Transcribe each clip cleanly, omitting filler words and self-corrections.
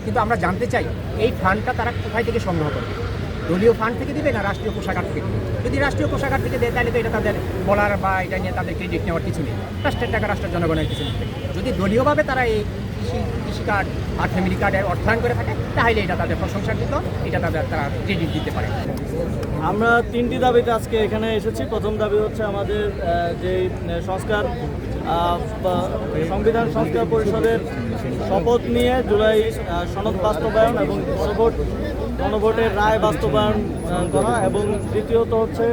কিন্তু আমরা জানতে চাই এই ফান্ডটা তারা কোথায় থেকে সংগ্রহ করবে, দলীয় ফান্ড থেকে দিবে না রাষ্ট্রীয় কোষাগার থেকে দিবে। যদি রাষ্ট্রীয় কোষাগার থেকে দেয় তাহলে তো এটা তাদের বলার বা এটা নিয়ে তাদের ক্রেডিট নেওয়ার কিছু নেই, রাষ্ট্রের টাকা রাষ্ট্রের জনগণের কিছু নেই। যদি দলীয়ভাবে তারা এই কৃষি কার্ড আর ফ্যামিলি কার্ডের অর্থায়ন করে থাকে তাহলে এটা তাদের প্রশংসার দিত, এটা তারা ক্রেডিট দিতে পারে। আমরা তিনটি দাবিতে আজকে এখানে এসেছি। প্রথম দাবি হচ্ছে আমাদের যে সংস্কার সংবিধান সংস্কার পরিষদের শপথ নিয়ে জুলাই সনদ বাস্তবায়ন এবং গণভোটের রায় বাস্তবায়ন করা, এবং দ্বিতীয়ত হচ্ছে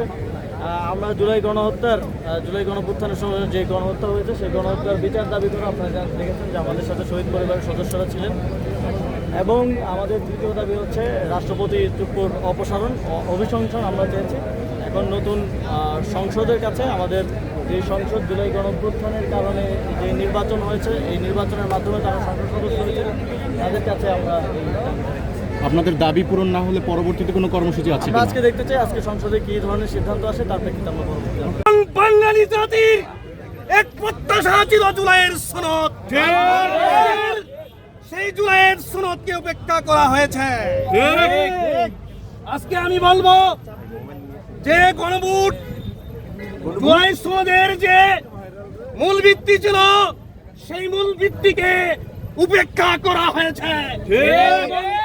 আমরা জুলাই গণপুত্থানের সময় যে গণহত্যা হয়েছে সেই গণহত্যার বিচার দাবি করে আপনারা দেখেছেন যে আমাদের সাথে শহীদ পরিবারের সদস্যরা ছিলেন। এবং আমাদের তৃতীয় দাবি হচ্ছে রাষ্ট্রপতি চুপ্পুর অপসারণ অভিশংসন আমরা চেয়েছি। এখন নতুন সংসদের কাছে আমাদের যে সংসদ জুলাই গণঅভ্যুত্থানের কারণে যে নির্বাচন হয়েছে, এই নির্বাচনের মাধ্যমে তারা সংসদ সদস্য হয়েছে, তাদের কাছে আমরা আপনাদের দাবি পূরণ না হলে পরবর্তীতে কোনো কর্মসূচি আছে আমরা আজকে দেখতে চাই আজকে সংসদে কি ধরনের সিদ্ধান্ত আসে, তার প্রেক্ষিতে আমরা পরবর্তী বাঙালি জাতির এক প্রত্যাশা ছিল জুলাইয়ের সনদ, সেই জুলাইয়ের সনদকে উপেক্ষা করা হয়েছে। আজকে আমি বলবো যে গণভোট জুলাই সনদের যে মূল ভিত্তি ছিল সেই মূল ভিত্তিকে উপেক্ষা করা হয়েছে।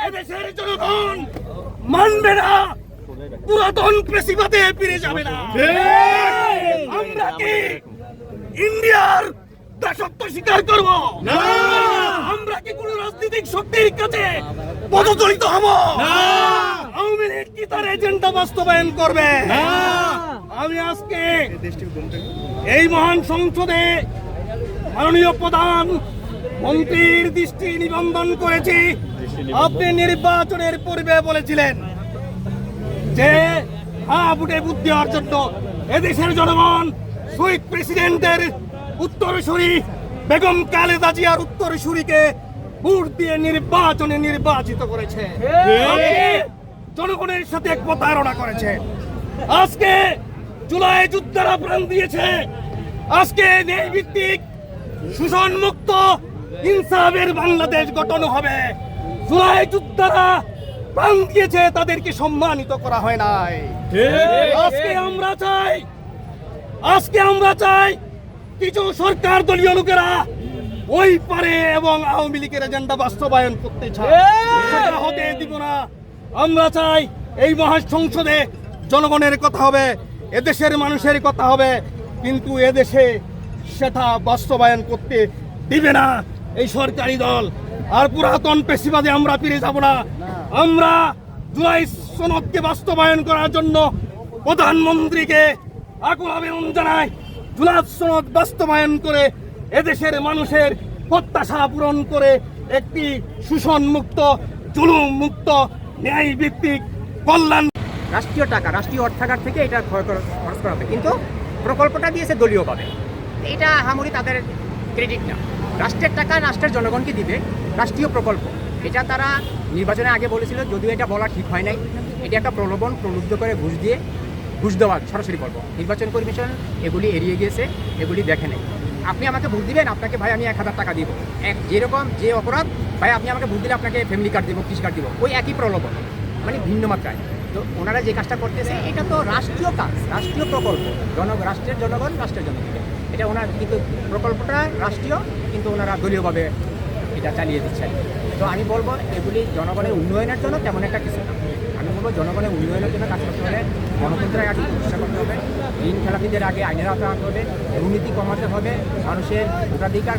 এদেশের জনগণ মানবে না, পুরাতন পেশিবাদে ফিরে যাবে না। আমরা কি ইন্ডিয়ার দাসত্ব স্বীকার করব না? আমরা কি কোন রাজনৈতিক শক্তির কাছে পদদলিত হব না? আওয়ামী লীগ কি তার এজেন্ডা বাস্তবায়ন করবে না? আমি আজকে এই মহান সংসদে মাননীয় প্রধান মন্ত্রীর দৃষ্টি নিবন্ধন করেছি। আপনি নির্বাচনের পূর্বে বলেছিলেন যে ভোটে ভোট দেওয়ার জন্য এদেশের জনগণ শহীদ প্রেসিডেন্টের উত্তরসূরি বেগম খালেদা জিয়ার উত্তরসূরিকে ভোট দিয়ে নির্বাচনে নির্বাচিত করেছে, জনগণের সাথে প্রতারণা করেছে। আজকে জুলাই যোদ্ধারা প্রাণ দিয়েছে, আজকে ন্যায় ভিত্তিক শোষণ মুক্ত ইনসাফের বাংলাদেশ গঠন হবে। জুলাই যোদ্ধারা প্রাণ দিয়েছে, তাদেরকে সম্মানিত করা হয় নাই। আজকে আমরা চাই কিছু সরকার দলীয় লোকেরা ওই পারে এবং আওয়ামী লীগের এজেন্ডা বাস্তবায়ন করতে চায়, সেটা হতে দিব না। আমরা চাই এই মহাসংসদে জনগণের কথা হবে, এদেশের মানুষের কথা হবে, কিন্তু এদেশে সেটা বাস্তবায়ন করতে দিবে না এই সরকারি দল। আর পুরাতন পেশিবাদে আমরা ফিরে যাব না। আমরা জুলাই সনদকে বাস্তবায়ন করার জন্য প্রধানমন্ত্রীকে আকুল আবেদন জানাই। জুলাই সনদ বাস্তবায়ন করে এদেশের মানুষের প্রত্যাশা পূরণ করে একটি শোষণ মুক্ত, জুলুম মুক্ত, ন্যায় ভিত্তিক কল্যাণ। রাষ্ট্রীয় টাকা রাষ্ট্রীয় অর্থাগার থেকে এটা খরচ করা হবে, কিন্তু প্রকল্পটা দিয়েছে দলীয়ভাবে, এটা আহামরি তাদের ক্রেডিট না। রাষ্ট্রের টাকা রাষ্ট্রের জনগণকে দিবে, রাষ্ট্রীয় প্রকল্প। এটা তারা নির্বাচনের আগে বলেছিল, যদিও এটা বলা ঠিক হয় নাই। এটা একটা প্রলুব্ধ করে ঘুষ দেওয়া, সরাসরি বলবো। নির্বাচন কমিশন এগুলি এড়িয়ে গিয়েছে, এগুলি দেখে নেই। আপনি আমাকে ভোট দিবেন, আপনাকে ভাই আমি 1000 টাকা দিব। যেরকম যে অপরাধ, ভাই আপনি আমাকে ভোট দিলে আপনাকে ফ্যামিলি কার্ড দিব, কৃষি কার্ড দিব, ওই একই প্রলোভন, মানে ভিন্ন মাত্রায়। তো ওনারা যে কাজটা করতেছে এটা তো রাষ্ট্রীয় কাজ, রাষ্ট্রীয় প্রকল্প, রাষ্ট্রের জনগণ রাষ্ট্রের জনগণ, এটা ওনার কিন্তু প্রকল্পটা রাষ্ট্রীয়, কিন্তু ওনারা দলীয়ভাবে এটা চালিয়ে দিচ্ছেন। তো আমি বলবো এগুলি জনগণের উন্নয়নের জন্য তেমন একটা কিছু না। আমি বলবো জনগণের উন্নয়নের জন্য কাজ করতে হলে গণতন্ত্রের আগে প্রতিষ্ঠা করতে হবে, ঋণ খেলাপিদের আগে আইনের আওতায় আনতে হবে, দুর্নীতি কমাতে হবে, মানুষের ভোটাধিকার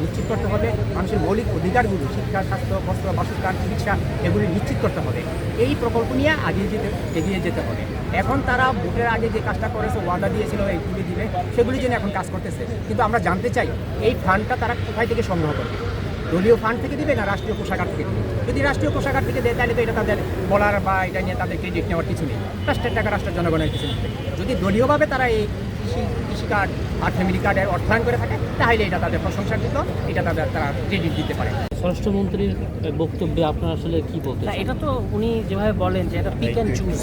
নিশ্চিত করতে হবে, মানুষের মৌলিক অধিকারগুলো শিক্ষা, স্বাস্থ্য, বস্ত্র, বাসস্থান, চিকিৎসা এগুলি নিশ্চিত করতে হবে। এই প্রকল্প নিয়ে এগিয়ে যেতে হবে। এখন তারা ভোটের আগে যে কাজটা করেছে, ওয়াদা দিয়েছিল এইগুলি দিবে, সেগুলি জন্য এখন কাজ করতেছে। কিন্তু আমরা জানতে চাই এই ফান্ডটা তারা কোথায় থেকে সংগ্রহ করবে, দলীয় ফান্ড থেকে দিবে না রাষ্ট্রীয় কোষাগার থেকে দিবে। যদি রাষ্ট্রীয় কোষাগার থেকে দেয় তাহলে তো এটা তাদের বলার বা এটা নিয়ে তাদের ক্রেডিট নেওয়ার কিছু নেই, রাষ্ট্রের টাকা রাষ্ট্রের জনগণের কিছু নেই। যদি দলীয়ভাবে তারা এই কৃষি কার্ড আর ফ্যামিলি কার্ডের অর্থায়ন করে থাকে তাহলে এটা তাদের প্রশংসার দিত, এটা তারা ক্রেডিট দিতে পারে। স্বরাষ্ট্রমন্ত্রীর বক্তব্যে আপনার আসলে কি বলতে না, চান? এটা তো উনি যেভাবে বলেন যে এটা পিক অ্যান্ড চুজ,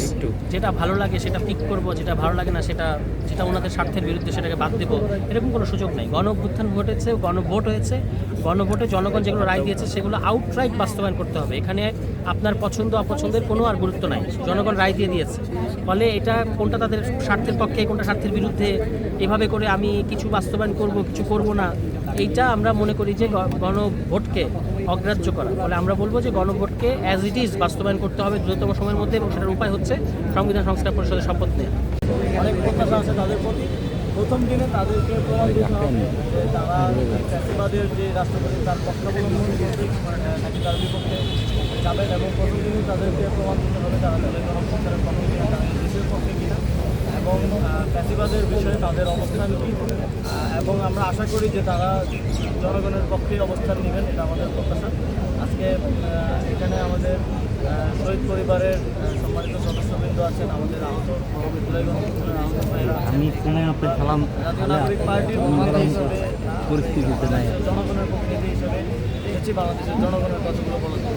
যেটা ভালো লাগে সেটা পিক করব, যেটা ভালো লাগে না যেটা ওনাদের স্বার্থের বিরুদ্ধে সেটাকে বাদ দেবো, এরকম কোনো সুযোগ নেই। গণ অভ্যুত্থান ঘটেছে, গণভোট হয়েছে, গণভোটে জনগণ যেগুলো রায় দিয়েছে সেগুলো আউটরাইট বাস্তবায়ন করতে হবে। এখানে আপনার পছন্দ অপছন্দের কোনো আর গুরুত্ব নাই, জনগণ রায় দিয়ে দিয়েছে। ফলে এটা কোনটা তাদের স্বার্থের পক্ষে কোনটা স্বার্থের বিরুদ্ধে এভাবে করে আমি কিছু বাস্তবায়ন করব কিছু করব না, এইটা আমরা মনে করি যে গণভোটকে অগ্রাহ্য করা। ফলে আমরা বলবো যে গণভোটকে অ্যাজ ইট ইজ বাস্তবায়ন করতে হবে দ্রুততম সময়ের মধ্যে, এবং সেটার উপায় হচ্ছে সংবিধান সংস্কার পরিষদের শপথ নেওয়া। অনেক প্রত্যাশা আছে তাদের প্রতি। প্রথম দিনে তাদেরকে প্রমাণ দিতে হবে যে তারা ফ্যাসিবাদের যে রাষ্ট্রপতি তার পক্ষাবলম্বন কর্তৃক নাকি তার বিপক্ষে যাবেন, এবং প্রথম দিনে তাদেরকে প্রমাণ দিতে হবে তারা তাদের গণপ্রচারের পক্ষে কিনা, তারা দেশের পক্ষে কিনা, এবং ফ্যাসিবাদের বিষয়ে তাদের অবস্থান কী। এবং আমরা আশা করি যে তারা জনগণের পক্ষে অবস্থান নেবেন, এটা আমাদের প্রত্যাশা। আজকে এখানে আমাদের শহীদ পরিবারের সম্মানিত সদস্যবৃন্দ আছেন, আমাদের আহত জুলাই গণঅভ্যুত্থানের আহত ভাইরা আছেন। জাতীয় নাগরিক পার্টির প্রতিনিধি হিসেবে, জনগণের প্রতিনিধি হিসেবে এসেছি বাংলাদেশের জনগণের কথাগুলো বলার জন্য।